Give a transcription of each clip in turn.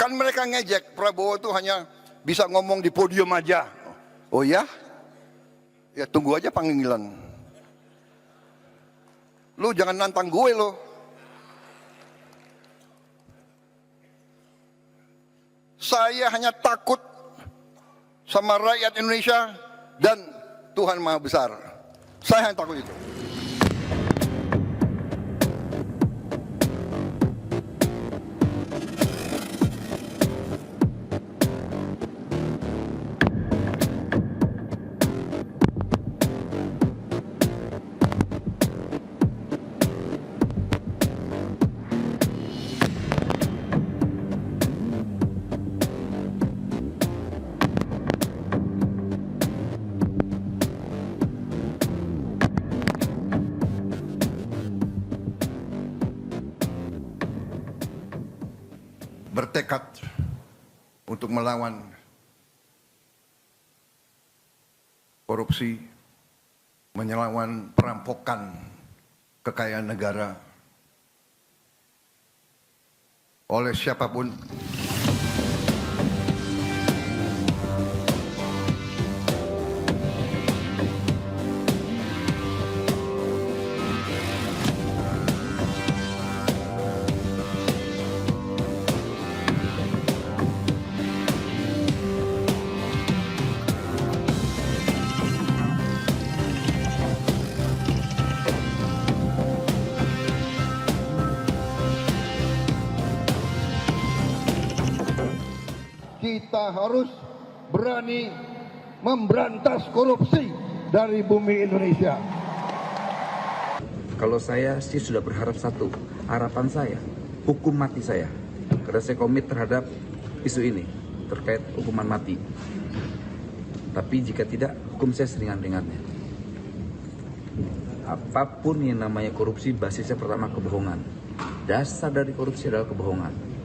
Kan mereka ngejek Prabowo itu hanya bisa ngomong di podium aja. Oh ya? Ya tunggu aja panggilan. Lu jangan nantang gue lo. Saya hanya takut sama rakyat Indonesia dan Tuhan Maha Besar. Saya hanya takut itu. Bertekad untuk melawan korupsi, melawan perampokan kekayaan negara oleh siapapun. Kita harus berani memberantas korupsi dari bumi Indonesia. Kalau saya sih sudah berharap satu, harapan saya, hukum mati saya. Karena saya komit terhadap isu ini, terkait hukuman mati. Tapi jika tidak, hukum saya seringan-ringannya. Apapun yang namanya korupsi, basisnya pertama kebohongan. Dasar dari korupsi adalah kebohongan.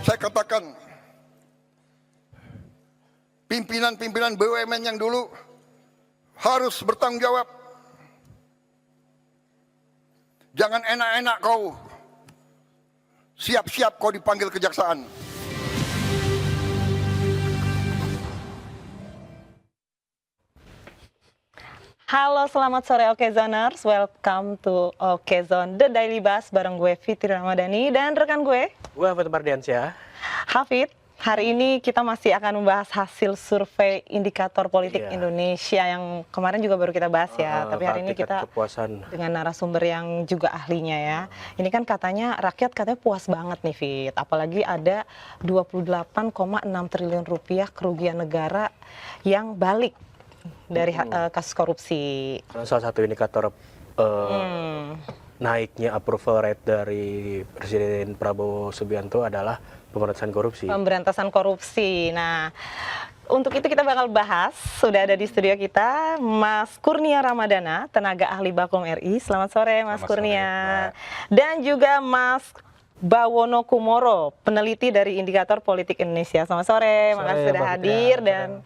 Saya katakan, pimpinan-pimpinan BUMN yang dulu harus bertanggung jawab. Jangan enak-enak kau, siap-siap kau dipanggil kejaksaan. Halo, selamat sore Okezoners. Welcome to Okezone The Daily Buzz bareng gue Fitri Ramadhani dan rekan gue Hafid Mardiansyah. Hafid. Hari ini kita masih akan membahas hasil survei indikator politik Indonesia yang kemarin juga baru kita bahas ya. Tapi hari ini kita dengan narasumber yang juga ahlinya ya. Ini kan katanya rakyat katanya puas banget nih Fit. Apalagi ada 28,6 triliun rupiah kerugian negara yang balik dari kasus korupsi. Salah satu indikator naiknya approval rate dari Presiden Prabowo Subianto adalah pemberantasan korupsi. Pemberantasan korupsi. Nah, untuk itu kita bakal bahas, sudah ada di studio kita Mas Kurnia Ramadana, tenaga ahli Bakom RI. Selamat sore Mas Kurnia. Dan juga Mas Bawono Kumoro, peneliti dari Indikator Politik Indonesia. Selamat sore, makasih sudah hadir. Dan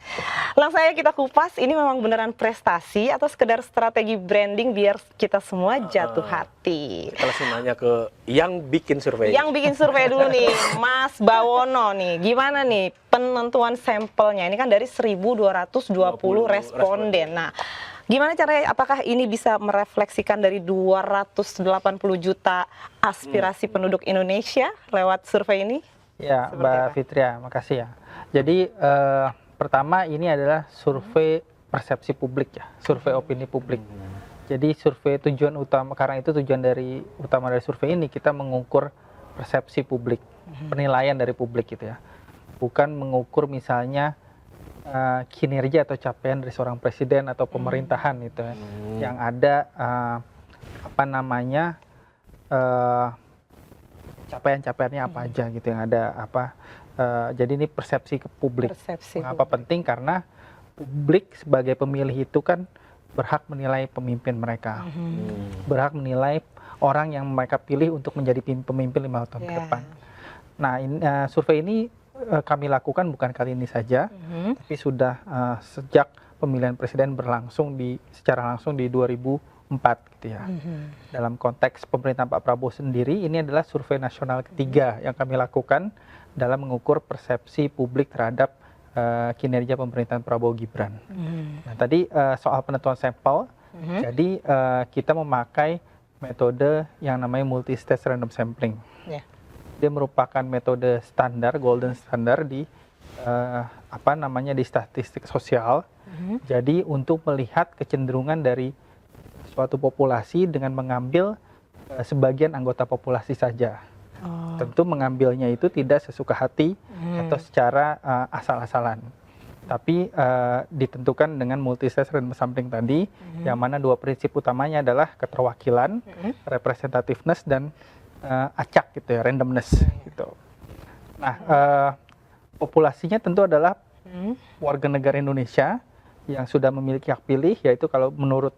langsung saja kita kupas, ini memang beneran prestasi atau sekedar strategi branding biar kita semua jatuh hati. Kita langsung nanya ke yang bikin survei. Yang bikin survei dulu nih, Mas Bawono nih, gimana nih penentuan sampelnya? Ini kan dari 1.220 responden. Nah, gimana caranya, apakah ini bisa merefleksikan dari 280 juta aspirasi penduduk Indonesia lewat survei ini? Ya, Seperti Mbak apa? Fitria, makasih ya. Jadi pertama ini adalah survei persepsi publik ya, survei opini publik. Jadi survei tujuan utama, karena itu tujuan utama dari survei ini kita mengukur persepsi publik, penilaian dari publik gitu ya. Bukan mengukur misalnya kinerja atau capaian dari seorang presiden atau pemerintahan gitu ya. Yang ada apa namanya capaian-capaiannya apa aja gitu yang ada apa. Jadi ini persepsi ke publik. Persepsi Mengapa penting? Karena publik sebagai pemilih itu kan berhak menilai pemimpin mereka, berhak menilai orang yang mereka pilih untuk menjadi pemimpin 5 tahun ke Ya. depan. Nah, survei ini kami lakukan bukan kali ini saja, tapi sudah sejak pemilihan presiden berlangsung secara langsung di 2004 gitu ya. Dalam konteks pemerintahan Pak Prabowo sendiri, ini adalah survei nasional ketiga yang kami lakukan dalam mengukur persepsi publik terhadap kinerja pemerintahan Prabowo Gibran. Nah, tadi soal penentuan sampel, jadi kita memakai metode yang namanya multi-stage random sampling. Ya. Dia merupakan metode standar, golden standard di di statistik sosial. Jadi untuk melihat kecenderungan dari suatu populasi dengan mengambil sebagian anggota populasi saja. Tentu mengambilnya itu tidak sesuka hati atau secara asal-asalan, tapi ditentukan dengan multi-stage random sampling tadi, yang mana 2 prinsip utamanya adalah keterwakilan, representativeness, dan acak gitu ya, randomness gitu. Nah, populasinya tentu adalah warga negara Indonesia yang sudah memiliki hak pilih, yaitu kalau menurut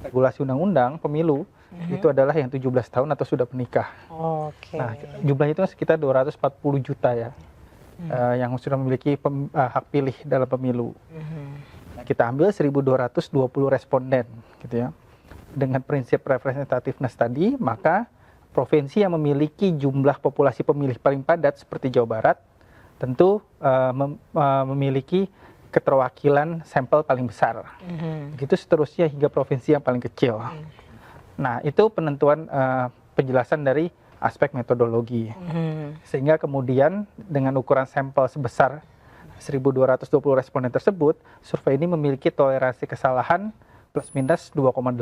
regulasi undang-undang pemilu itu adalah yang 17 tahun atau sudah menikah. Oke. Nah, jumlah itu sekitar 240 juta ya, yang sudah memiliki hak pilih dalam pemilu. Nah, kita ambil 1.220 responden, gitu ya. Dengan prinsip representativeness tadi, maka provinsi yang memiliki jumlah populasi pemilih paling padat seperti Jawa Barat, tentu memiliki keterwakilan sampel paling besar. Begitu seterusnya hingga provinsi yang paling kecil. Nah, itu penentuan penjelasan dari aspek metodologi. Sehingga kemudian dengan ukuran sampel sebesar 1.220 responden tersebut, survei ini memiliki toleransi kesalahan plus minus 2,8%.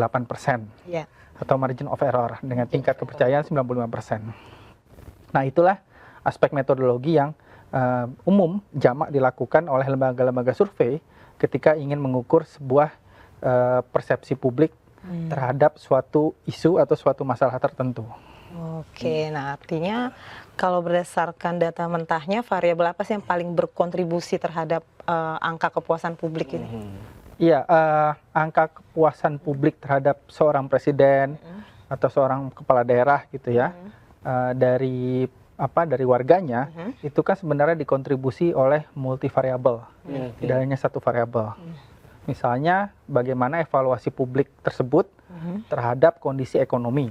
Ya. Atau margin of error dengan tingkat kepercayaan 95%. Nah, itulah aspek metodologi yang umum jamak dilakukan oleh lembaga-lembaga survei ketika ingin mengukur sebuah persepsi publik terhadap suatu isu atau suatu masalah tertentu. Oke, nah artinya kalau berdasarkan data mentahnya, variabel apa sih yang paling berkontribusi terhadap angka kepuasan publik ini? Iya, angka kepuasan publik terhadap seorang presiden atau seorang kepala daerah gitu ya, dari warganya, itu kan sebenarnya dikontribusi oleh multivariabel, tidak hanya satu variabel. Misalnya bagaimana evaluasi publik tersebut terhadap kondisi ekonomi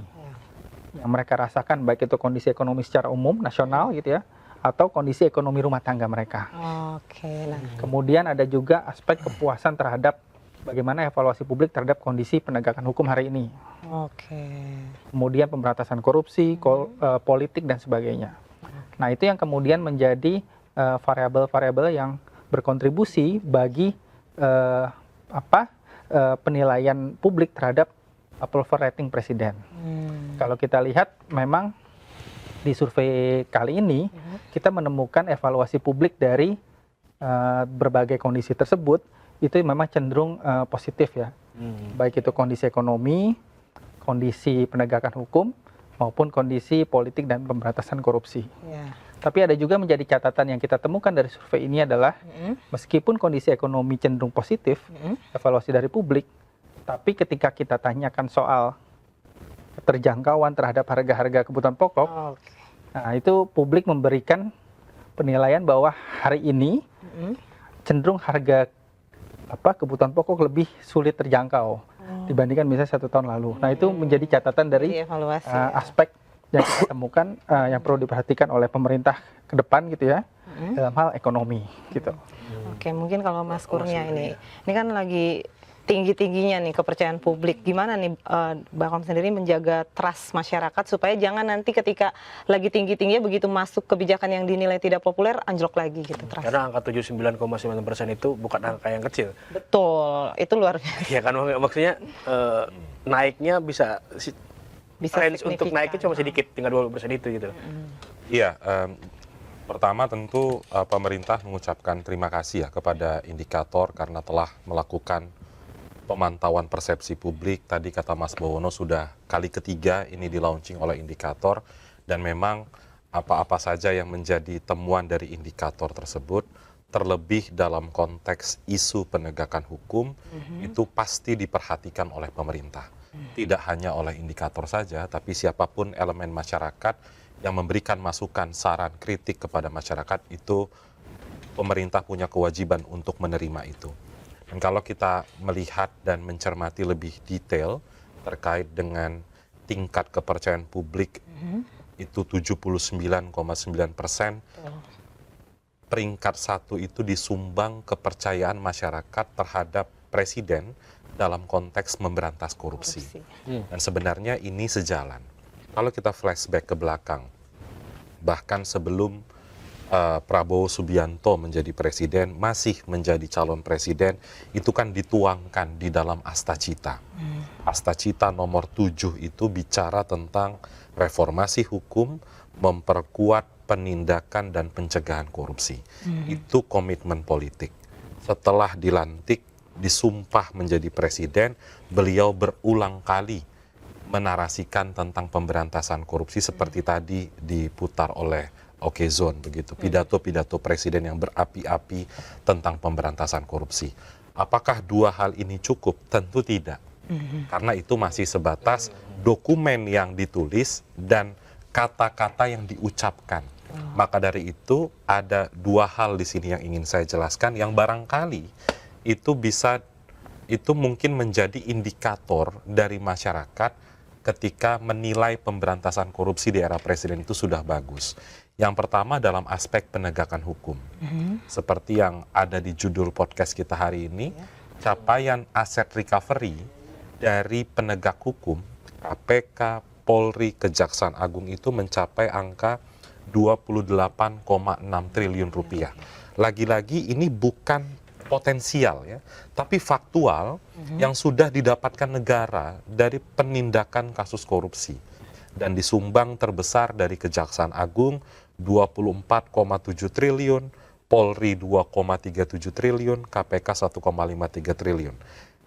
yang mereka rasakan, baik itu kondisi ekonomi secara umum nasional gitu ya, atau kondisi ekonomi rumah tangga mereka. Oke, nah. Kemudian ada juga aspek kepuasan terhadap bagaimana evaluasi publik terhadap kondisi penegakan hukum hari ini. Oke. Kemudian pemberantasan korupsi, politik dan sebagainya. Nah, itu yang kemudian menjadi variabel-variabel yang berkontribusi bagi penilaian publik terhadap approval rating presiden. Kalau kita lihat memang di survei kali ini kita menemukan evaluasi publik dari berbagai kondisi tersebut itu memang cenderung positif ya. Baik itu kondisi ekonomi, kondisi penegakan hukum maupun kondisi politik dan pemberantasan korupsi. Ya. Tapi ada juga menjadi catatan yang kita temukan dari survei ini adalah meskipun kondisi ekonomi cenderung positif, evaluasi dari publik, tapi ketika kita tanyakan soal keterjangkauan terhadap harga-harga kebutuhan pokok, nah itu publik memberikan penilaian bahwa hari ini cenderung harga kebutuhan pokok lebih sulit terjangkau dibandingkan misalnya 1 tahun lalu. Nah, itu menjadi catatan dari Evaluasi, aspek yang kita temukan yang perlu diperhatikan oleh pemerintah ke depan gitu ya, dalam hal ekonomi gitu. Oke, mungkin kalau Mas Kurnia ini kan lagi tinggi-tingginya nih kepercayaan publik. Gimana nih Bakom sendiri menjaga trust masyarakat supaya jangan nanti ketika lagi tinggi-tingginya begitu masuk kebijakan yang dinilai tidak populer anjlok lagi gitu trust. Karena angka 79,9% itu bukan angka yang kecil. Betul, itu luar biasa. Ya kan maksudnya naiknya bisa range untuk signifikan. naiknya cuma sedikit, tinggal 20% itu gitu. Iya, pertama tentu pemerintah mengucapkan terima kasih ya kepada indikator karena telah melakukan pemantauan persepsi publik. Tadi kata Mas Bowono sudah kali ketiga ini di launching oleh indikator, dan memang apa-apa saja yang menjadi temuan dari indikator tersebut, terlebih dalam konteks isu penegakan hukum, itu pasti diperhatikan oleh pemerintah. Tidak hanya oleh indikator saja, tapi siapapun elemen masyarakat yang memberikan masukan, saran, kritik kepada masyarakat, itu pemerintah punya kewajiban untuk menerima itu. Dan kalau kita melihat dan mencermati lebih detail terkait dengan tingkat kepercayaan publik, itu 79,9%, peringkat 1 itu disumbang kepercayaan masyarakat terhadap presiden dalam konteks memberantas korupsi. Dan sebenarnya ini sejalan. Kalau kita flashback ke belakang, bahkan sebelum Prabowo Subianto menjadi presiden, masih menjadi calon presiden, itu kan dituangkan di dalam Astacita. Astacita nomor 7 itu bicara tentang reformasi hukum, memperkuat penindakan dan pencegahan korupsi. Itu komitmen politik. Setelah dilantik, disumpah menjadi presiden, beliau berulang kali menarasikan tentang pemberantasan korupsi seperti tadi diputar oleh Okezon, begitu, pidato-pidato presiden yang berapi-api tentang pemberantasan korupsi. Apakah dua hal ini cukup? Tentu tidak. Karena itu masih sebatas dokumen yang ditulis dan kata-kata yang diucapkan. Maka dari itu ada dua hal di sini yang ingin saya jelaskan, yang barangkali itu mungkin menjadi indikator dari masyarakat ketika menilai pemberantasan korupsi di era presiden itu sudah bagus. Yang pertama dalam aspek penegakan hukum. Seperti yang ada di judul podcast kita hari ini, capaian aset recovery dari penegak hukum, KPK, Polri, Kejaksaan Agung itu mencapai angka 28,6 triliun rupiah. Lagi-lagi ini bukan potensial ya, tapi faktual yang sudah didapatkan negara dari penindakan kasus korupsi. Dan disumbang terbesar dari Kejaksaan Agung 24,7 triliun, Polri 2,37 triliun, KPK 1,53 triliun.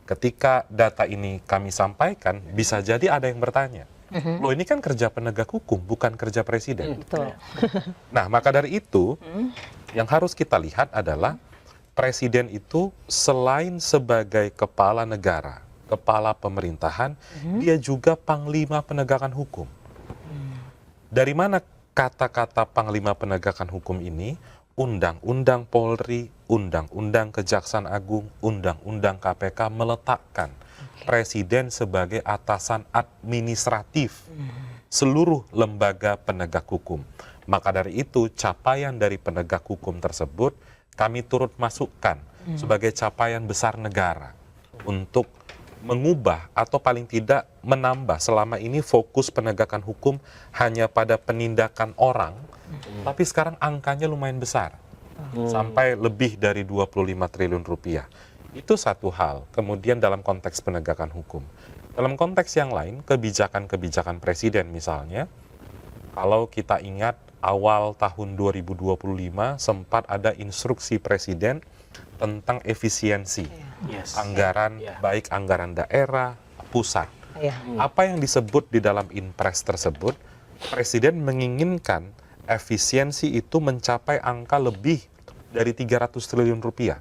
Ketika data ini kami sampaikan, bisa jadi ada yang bertanya, loh ini kan kerja penegak hukum, bukan kerja presiden. Betul. Nah, maka dari itu, yang harus kita lihat adalah presiden itu selain sebagai kepala negara, kepala pemerintahan, dia juga panglima penegakan hukum. Dari mana kata-kata panglima penegakan hukum ini? Undang-undang Polri, Undang-undang Kejaksaan Agung, Undang-undang KPK meletakkan presiden sebagai atasan administratif seluruh lembaga penegak hukum. Maka dari itu, capaian dari penegak hukum tersebut kami turut masukkan sebagai capaian besar negara untuk mengubah atau paling tidak menambah. Selama ini fokus penegakan hukum hanya pada penindakan orang, tapi sekarang angkanya lumayan besar, sampai lebih dari 25 triliun rupiah. Itu satu hal. Kemudian dalam konteks penegakan hukum. Dalam konteks yang lain, kebijakan-kebijakan presiden misalnya, kalau kita ingat awal tahun 2025 sempat ada instruksi presiden tentang efisiensi anggaran, baik anggaran daerah, pusat. Apa yang disebut di dalam Inpres tersebut, presiden menginginkan efisiensi itu mencapai angka lebih dari 300 triliun rupiah.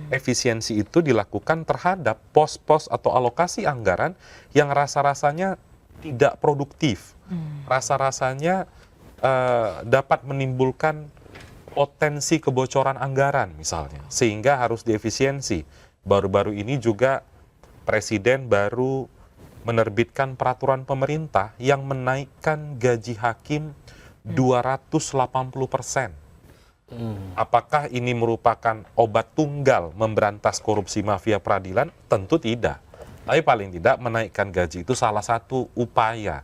Efisiensi itu dilakukan terhadap pos-pos atau alokasi anggaran yang rasa-rasanya tidak produktif, rasa-rasanya dapat menimbulkan potensi kebocoran anggaran misalnya, sehingga harus diefisiensi. Baru-baru ini juga presiden baru menerbitkan peraturan pemerintah yang menaikkan gaji hakim 280%. Apakah ini merupakan obat tunggal memberantas korupsi mafia peradilan? Tentu tidak. Tapi paling tidak menaikkan gaji itu salah satu upaya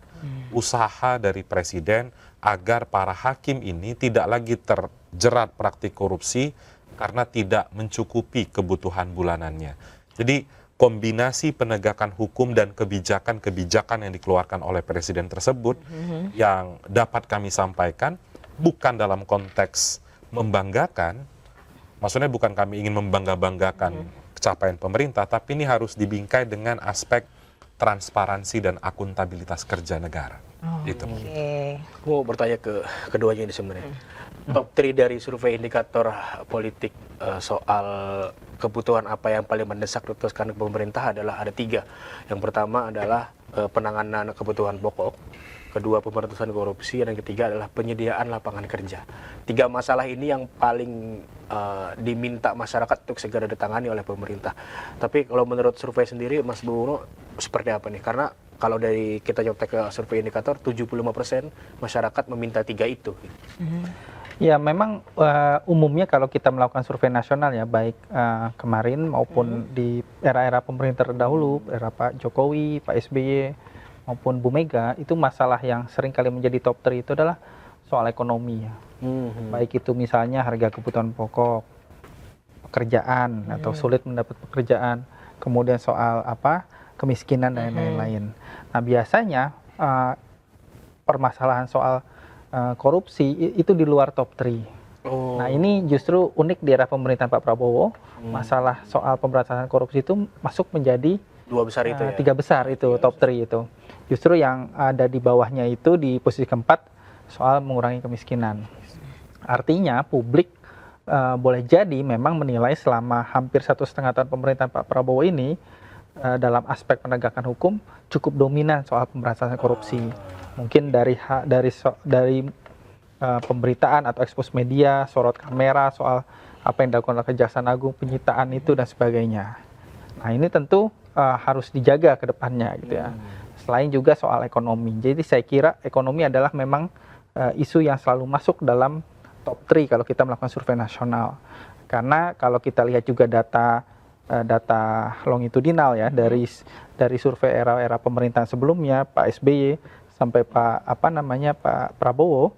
usaha dari presiden agar para hakim ini tidak lagi terjerat praktik korupsi karena tidak mencukupi kebutuhan bulanannya. Jadi kombinasi penegakan hukum dan kebijakan-kebijakan yang dikeluarkan oleh presiden tersebut yang dapat kami sampaikan bukan dalam konteks membanggakan, maksudnya bukan kami ingin membangga-banggakan capaian pemerintah, tapi ini harus dibingkai dengan aspek transparansi dan akuntabilitas kerja negara. Itu. Aku mau bertanya ke keduanya ini sebenarnya. Top 3 dari survei indikator politik soal kebutuhan apa yang paling mendesak diputuskan pemerintah adalah ada 3. Yang pertama adalah penanganan kebutuhan pokok, kedua pemberantasan korupsi, dan yang ketiga adalah penyediaan lapangan kerja. 3 masalah ini yang paling diminta masyarakat untuk segera ditangani oleh pemerintah. Tapi kalau menurut survei sendiri, Mas Bowono, seperti apa nih? Karena kalau dari kita nyontek ke survei indikator, 75% masyarakat meminta 3 itu. Ya memang umumnya kalau kita melakukan survei nasional ya, baik kemarin maupun di era-era pemerintah terdahulu, era Pak Jokowi, Pak SBY, maupun Bu Mega, itu masalah yang sering kali menjadi top 3 itu adalah soal ekonomi ya. Baik itu misalnya harga kebutuhan pokok, pekerjaan atau sulit mendapat pekerjaan, kemudian soal kemiskinan dan lain-lain. Nah biasanya permasalahan soal korupsi itu di luar top 3. Nah ini justru unik di era pemerintahan Pak Prabowo, masalah soal pemberantasan korupsi itu masuk menjadi 2 besar itu ya? 3 besar itu, top 3 itu. Justru yang ada di bawahnya itu di posisi keempat soal mengurangi kemiskinan. Artinya publik boleh jadi memang menilai selama hampir 1,5 tahun pemerintahan Pak Prabowo ini dalam aspek penegakan hukum cukup dominan soal pemberantasan korupsi. Mungkin dari pemberitaan atau ekspos media, sorot kamera soal apa yang dilakukan oleh Kejaksaan Agung, penyitaan itu dan sebagainya. Nah ini tentu harus dijaga ke depannya gitu ya. Selain juga soal ekonomi. Jadi saya kira ekonomi adalah memang isu yang selalu masuk dalam top 3 kalau kita melakukan survei nasional. Karena kalau kita lihat juga data longitudinal ya dari survei era-era pemerintahan sebelumnya, Pak SBY sampai Pak Prabowo,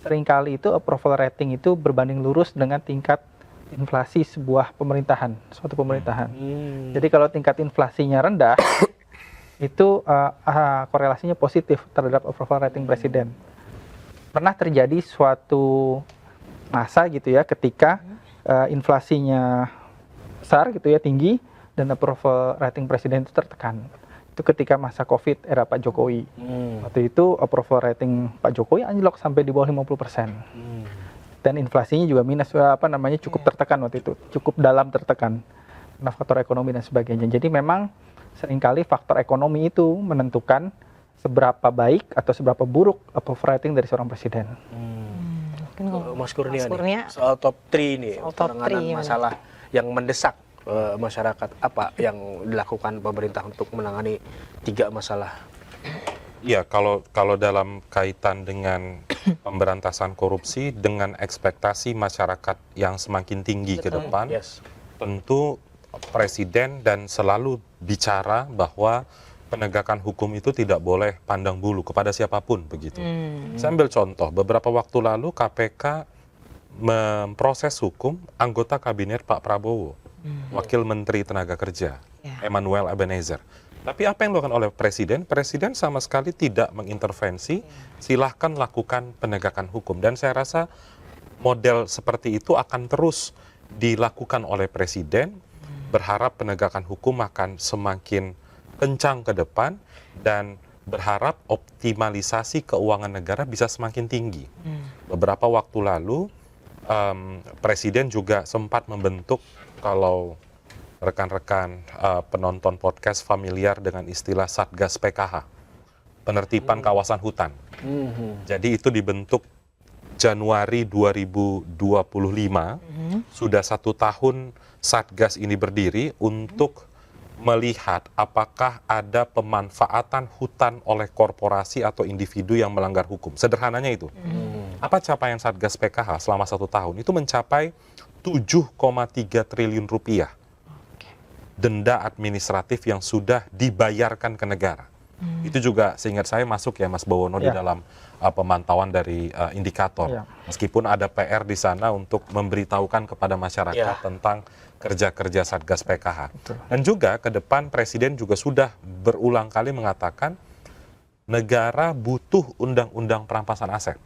seringkali itu approval rating itu berbanding lurus dengan tingkat inflasi sebuah pemerintahan, suatu pemerintahan. Jadi kalau tingkat inflasinya rendah, itu korelasinya positif terhadap approval rating presiden. Pernah terjadi suatu masa gitu ya, ketika inflasinya besar gitu ya, tinggi, dan approval rating presiden itu tertekan. Itu ketika masa COVID era Pak Jokowi. Waktu itu approval rating Pak Jokowi anjlok sampai di bawah 50%. Dan inflasinya juga minus cukup tertekan waktu itu, cukup dalam tertekan karena faktor ekonomi dan sebagainya. Jadi memang seringkali faktor ekonomi itu menentukan seberapa baik atau seberapa buruk approval rating dari seorang presiden. Mas Kurnia nih, soal top 3 nih, penanganan masalah yang mendesak masyarakat, apa yang dilakukan pemerintah untuk menangani 3 masalah? Ya, kalau dalam kaitan dengan pemberantasan korupsi dengan ekspektasi masyarakat yang semakin tinggi ke depan, tentu presiden dan selalu bicara bahwa penegakan hukum itu tidak boleh pandang bulu kepada siapapun begitu. Saya ambil contoh, beberapa waktu lalu KPK memproses hukum anggota kabinet Pak Prabowo, Wakil Menteri Tenaga Kerja, Emmanuel Ebenezer. Tapi apa yang dilakukan oleh Presiden? Presiden sama sekali tidak mengintervensi, silahkan lakukan penegakan hukum. Dan saya rasa model seperti itu akan terus dilakukan oleh Presiden, berharap penegakan hukum akan semakin kencang ke depan, dan berharap optimalisasi keuangan negara bisa semakin tinggi. Beberapa waktu lalu, Presiden juga sempat membentuk, kalau rekan-rekan penonton podcast familiar dengan istilah Satgas PKH, penertiban kawasan hutan. Jadi itu dibentuk Januari 2025, sudah 1 tahun Satgas ini berdiri untuk melihat apakah ada pemanfaatan hutan oleh korporasi atau individu yang melanggar hukum. Sederhananya itu. Apa capaian Satgas PKH selama 1 tahun? Itu mencapai 7,3 triliun rupiah denda administratif yang sudah dibayarkan ke negara. Itu juga seingat saya masuk ya Mas Bawono di dalam pemantauan dari indikator. Meskipun ada PR di sana untuk memberitahukan kepada masyarakat tentang kerja-kerja Satgas PKH. Dan juga ke depan Presiden juga sudah berulang kali mengatakan negara butuh undang-undang perampasan aset.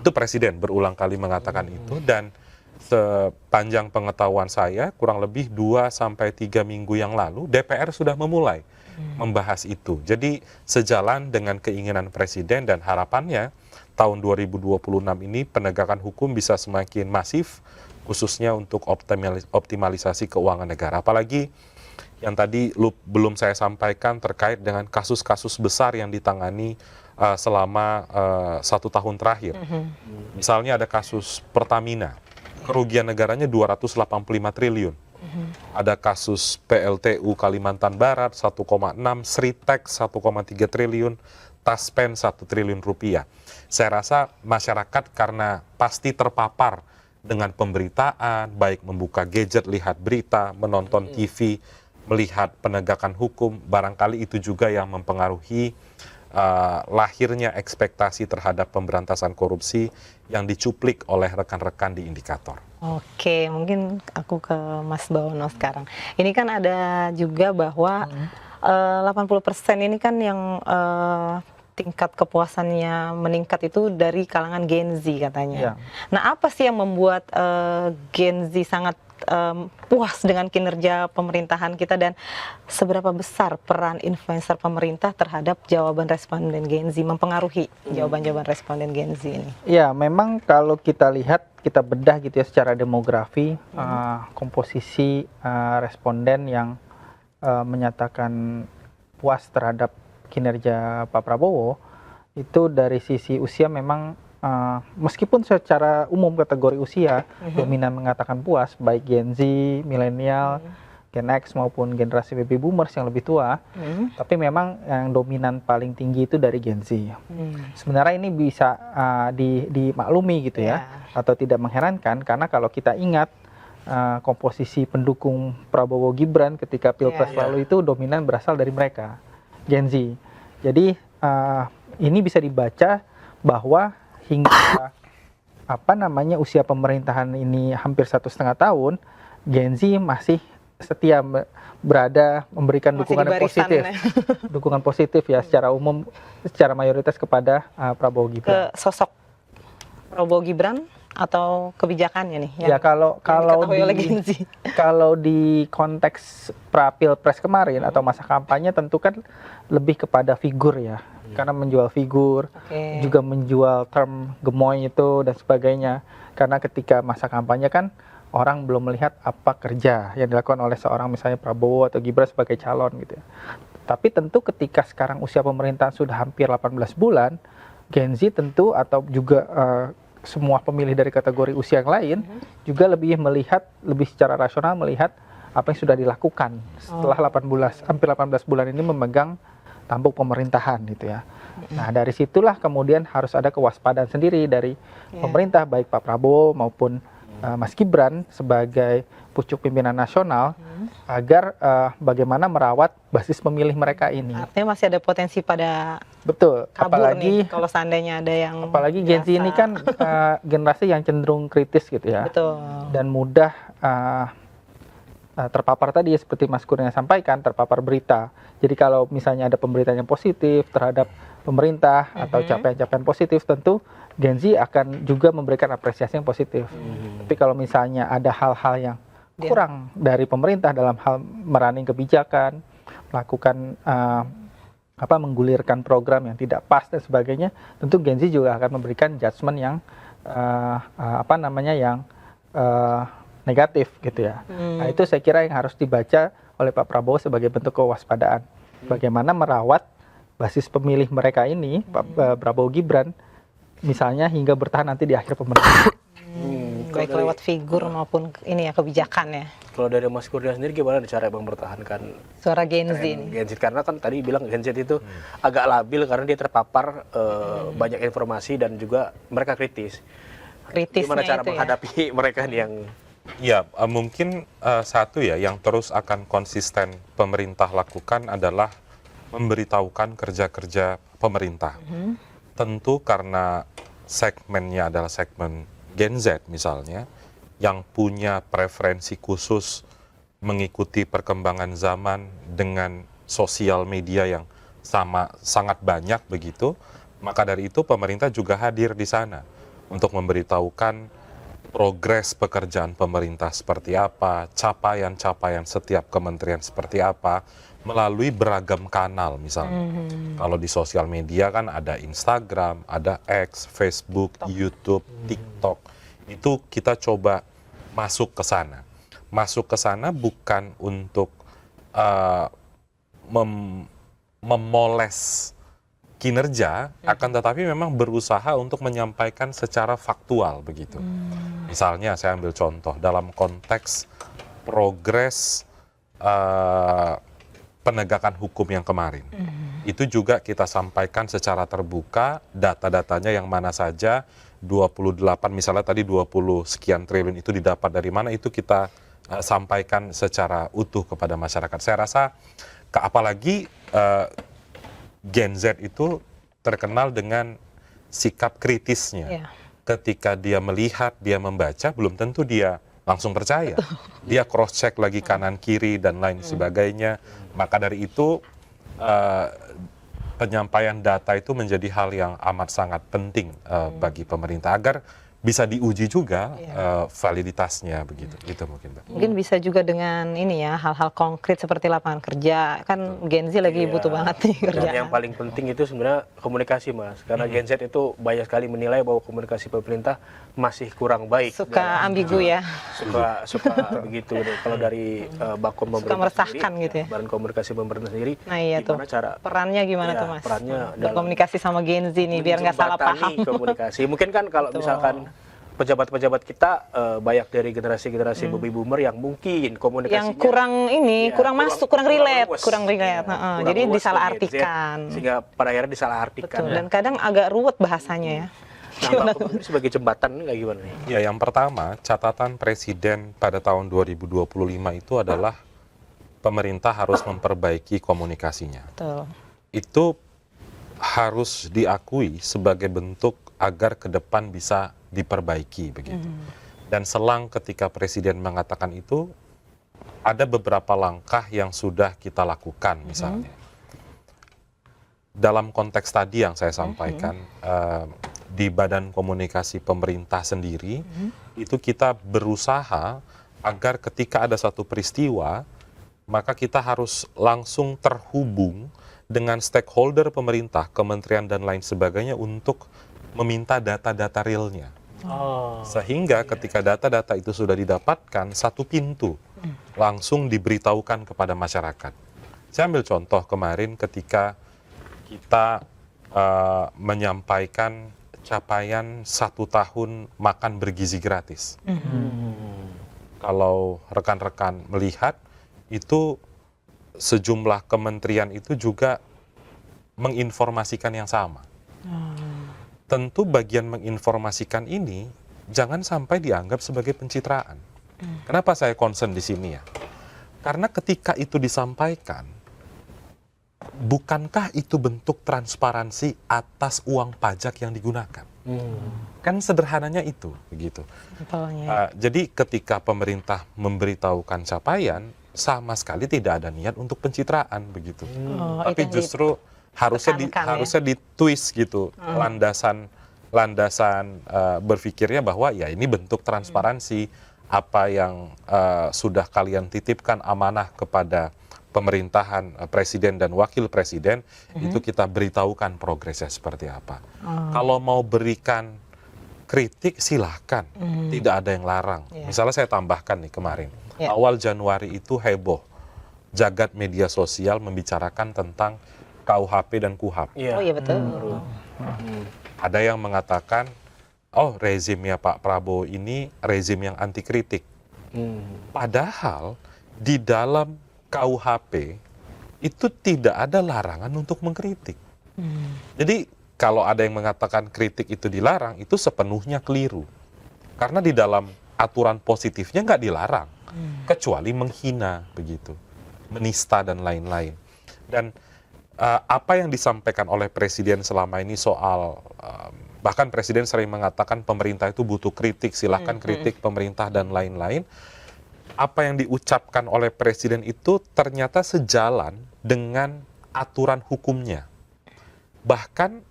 Itu Presiden berulang kali mengatakan itu, dan sepanjang pengetahuan saya kurang lebih 2-3 minggu yang lalu DPR sudah memulai membahas itu. Jadi sejalan dengan keinginan Presiden dan harapannya tahun 2026 ini penegakan hukum bisa semakin masif, khususnya untuk optimalisasi keuangan negara. Apalagi yang tadi belum saya sampaikan terkait dengan kasus-kasus besar yang ditangani selama 1 tahun terakhir. Misalnya ada kasus Pertamina, kerugian negaranya 285 triliun. Ada kasus PLTU Kalimantan Barat 1,6, Sritek 1,3 triliun, Taspen 1 triliun rupiah. Saya rasa masyarakat karena pasti terpapar dengan pemberitaan, baik membuka gadget, lihat berita, menonton TV, melihat penegakan hukum, barangkali itu juga yang mempengaruhi lahirnya ekspektasi terhadap pemberantasan korupsi yang dicuplik oleh rekan-rekan di indikator. Oke, mungkin aku ke Mas Bawono sekarang. Ini kan ada juga bahwa 80% ini kan yang tingkat kepuasannya meningkat itu dari kalangan Gen Z katanya. Nah, apa sih yang membuat Gen Z sangat puas dengan kinerja pemerintahan kita, dan seberapa besar peran influencer pemerintah terhadap jawaban responden Gen Z, mempengaruhi jawaban-jawaban responden Gen Z ini? Ya, memang kalau kita lihat, kita bedah gitu ya secara demografi, komposisi responden yang menyatakan puas terhadap kinerja Pak Prabowo, itu dari sisi usia memang meskipun secara umum kategori usia dominan mengatakan puas, baik Gen Z, milenial, Gen X maupun generasi baby boomers yang lebih tua, tapi memang yang dominan paling tinggi itu dari Gen Z. Sebenarnya ini bisa dimaklumi gitu ya, atau tidak mengherankan, karena kalau kita ingat komposisi pendukung Prabowo Gibran ketika Pilpres lalu itu dominan berasal dari mereka, Gen Z. Jadi ini bisa dibaca bahwa hingga usia pemerintahan ini hampir 1,5 tahun, Gen Z masih setia berada memberikan dukungan yang positif, dukungan positif ya secara umum, secara mayoritas kepada Prabowo Gibran. Ke sosok Prabowo Gibran atau kebijakannya nih? Ya kalau di konteks pra-pilpres kemarin atau masa kampanye tentu kan lebih kepada figur ya. Karena menjual figur, juga menjual term gemoy itu dan sebagainya. Karena ketika masa kampanye kan orang belum melihat apa kerja yang dilakukan oleh seorang misalnya Prabowo atau Gibran sebagai calon gitu ya. Tapi tentu ketika sekarang usia pemerintahan sudah hampir 18 bulan, Gen Z tentu atau juga semua pemilih dari kategori usia yang lain juga lebih melihat, lebih secara rasional melihat apa yang sudah dilakukan setelah hampir 18 bulan ini memegang tampuk pemerintahan gitu ya. Nah dari situlah kemudian harus ada kewaspadaan sendiri dari pemerintah, baik Pak Prabowo maupun Mas Gibran sebagai pucuk pimpinan nasional, agar bagaimana merawat basis pemilih mereka ini. Artinya masih ada potensi pada kabur, nih apalagi kalau seandainya ada yang apalagi Gen Z ini kan generasi yang cenderung kritis gitu ya. Betul. Dan mudah terpapar tadi seperti Mas Kurnia sampaikan, terpapar berita. Jadi kalau misalnya ada pemberitaan yang positif terhadap pemerintah atau capaian-capaian positif, tentu Gen Z akan juga memberikan apresiasi yang positif. Tapi kalau misalnya ada hal-hal yang kurang dari pemerintah dalam hal merunning kebijakan, melakukan menggulirkan program yang tidak pas dan sebagainya, tentu Gen Z juga akan memberikan judgement yang negatif gitu ya. Nah itu saya kira yang harus dibaca oleh Pak Prabowo sebagai bentuk kewaspadaan. Bagaimana merawat basis pemilih mereka ini, Pak Prabowo Gibran, misalnya hingga bertahan nanti di akhir pemerintahan. baik dari- lewat figur maupun ini ya kebijakan ya. Kalau dari Mas Kurnia sendiri gimana cara mempertahankan Suara Gen Z tren ini. Gen Z? Karena kan tadi bilang Gen Z itu agak labil karena dia terpapar banyak informasi dan juga mereka kritis. Kritisnya Gimana cara itu ya. menghadapi mereka nih yang Ya, mungkin satu ya yang terus akan konsisten pemerintah lakukan adalah memberitahukan kerja-kerja pemerintah. Tentu karena segmennya adalah segmen Gen Z misalnya, yang punya preferensi khusus mengikuti perkembangan zaman dengan sosial media yang sangat banyak begitu, maka dari itu pemerintah juga hadir di sana untuk memberitahukan progres pekerjaan pemerintah seperti apa, capaian-capaian setiap kementerian seperti apa, melalui beragam kanal misalnya. Kalau di sosial media kan ada Instagram, ada X, Facebook, YouTube, TikTok. Itu kita coba masuk ke sana. Masuk ke sana bukan untuk memoles kinerja, akan tetapi memang berusaha untuk menyampaikan secara faktual begitu. Misalnya saya ambil contoh dalam konteks progres penegakan hukum yang kemarin. Itu juga kita sampaikan secara terbuka, data-datanya yang mana saja, 28 misalnya tadi 20 sekian triliun itu didapat dari mana, itu kita sampaikan secara utuh kepada masyarakat. Saya rasa apalagi Gen Z itu terkenal dengan sikap kritisnya. Iya. Ketika dia melihat, dia membaca, belum tentu dia langsung percaya. Dia cross check lagi kanan kiri dan lain sebagainya. Maka dari itu penyampaian data itu menjadi hal yang amat sangat penting bagi pemerintah agar bisa diuji juga validitasnya begitu. Itu mungkin, Mbak. Mungkin bisa juga dengan ini ya, hal-hal konkret seperti lapangan kerja. Kan Gen Z lagi butuh banget nih Dan kerjaan. yang paling penting itu sebenarnya komunikasi, Mas. Karena Gen Z itu banyak sekali menilai bahwa komunikasi pemerintah masih kurang baik. Suka ambigu ya. Suka begitu. Kalau dari Bakom pemerintah meresahkan sendiri, gitu ya. Badan Komunikasi Pemerintah sendiri, Nah iya tuh. gimana cara Perannya gimana Ya, tuh Mas? perannya dalam Berkomunikasi sama Gen Z nih biar nggak salah menjembatani paham. komunikasi. Mungkin kan kalau Betul. misalkan pejabat-pejabat kita banyak dari generasi-generasi baby boomer yang mungkin komunikasinya Yang kurang ini, ya, kurang masuk, kurang relate, luwes. kurang relate. Ya, Heeh. kurang Jadi luwes ke disalahartikan. Gen Z, sehingga pada akhirnya disalahartikan. Betul. Dan kadang agak ruwet bahasanya ya. Nah, Bapak ini sebagai jembatan ini kayak gimana nih? Ya, yang pertama, catatan Presiden pada tahun 2025 itu adalah pemerintah harus memperbaiki komunikasinya. Betul. Itu harus diakui sebagai bentuk agar ke depan bisa diperbaiki begitu. Dan selang ketika Presiden mengatakan itu, ada beberapa langkah yang sudah kita lakukan misalnya. Dalam konteks tadi yang saya sampaikan, di Badan Komunikasi Pemerintah sendiri, itu kita berusaha agar ketika ada satu peristiwa, maka kita harus langsung terhubung dengan stakeholder pemerintah, kementerian dan lain sebagainya untuk meminta data-data realnya. Sehingga ketika data-data itu sudah didapatkan, satu pintu langsung diberitahukan kepada masyarakat. Saya ambil contoh kemarin ketika kita menyampaikan capaian 1 tahun makan bergizi gratis. Kalau rekan-rekan melihat, itu sejumlah kementerian itu juga menginformasikan yang sama. Tentu bagian menginformasikan ini jangan sampai dianggap sebagai pencitraan. Kenapa saya concern di sini ya? Karena ketika itu disampaikan, bukankah itu bentuk transparansi atas uang pajak yang digunakan? Kan sederhananya itu, begitu. Betulnya. Jadi ketika pemerintah memberitahukan capaian, sama sekali tidak ada niat untuk pencitraan, begitu. Tapi itu yang justru harusnya ditekankan ya. harusnya ditwist gitu landasan berpikirnya bahwa ya ini bentuk transparansi apa yang sudah kalian titipkan amanah kepada pemerintahan presiden dan wakil presiden itu kita beritahukan progresnya seperti apa. Kalau mau berikan kritik silahkan, tidak ada yang larang. Misalnya saya tambahkan nih kemarin, awal Januari itu heboh, jagat media sosial membicarakan tentang KUHP dan KUHAP. Oh iya betul. Ada yang mengatakan oh rezimnya Pak Prabowo ini rezim yang anti kritik. Padahal di dalam KUHP itu tidak ada larangan untuk mengkritik. Jadi kalau ada yang mengatakan kritik itu dilarang, itu sepenuhnya keliru. Karena di dalam aturan positifnya nggak dilarang, kecuali menghina begitu, menista dan lain-lain. Dan apa yang disampaikan oleh Presiden selama ini soal bahkan Presiden sering mengatakan pemerintah itu butuh kritik, silahkan kritik pemerintah dan lain-lain. Apa yang diucapkan oleh Presiden itu ternyata sejalan dengan aturan hukumnya. Bahkan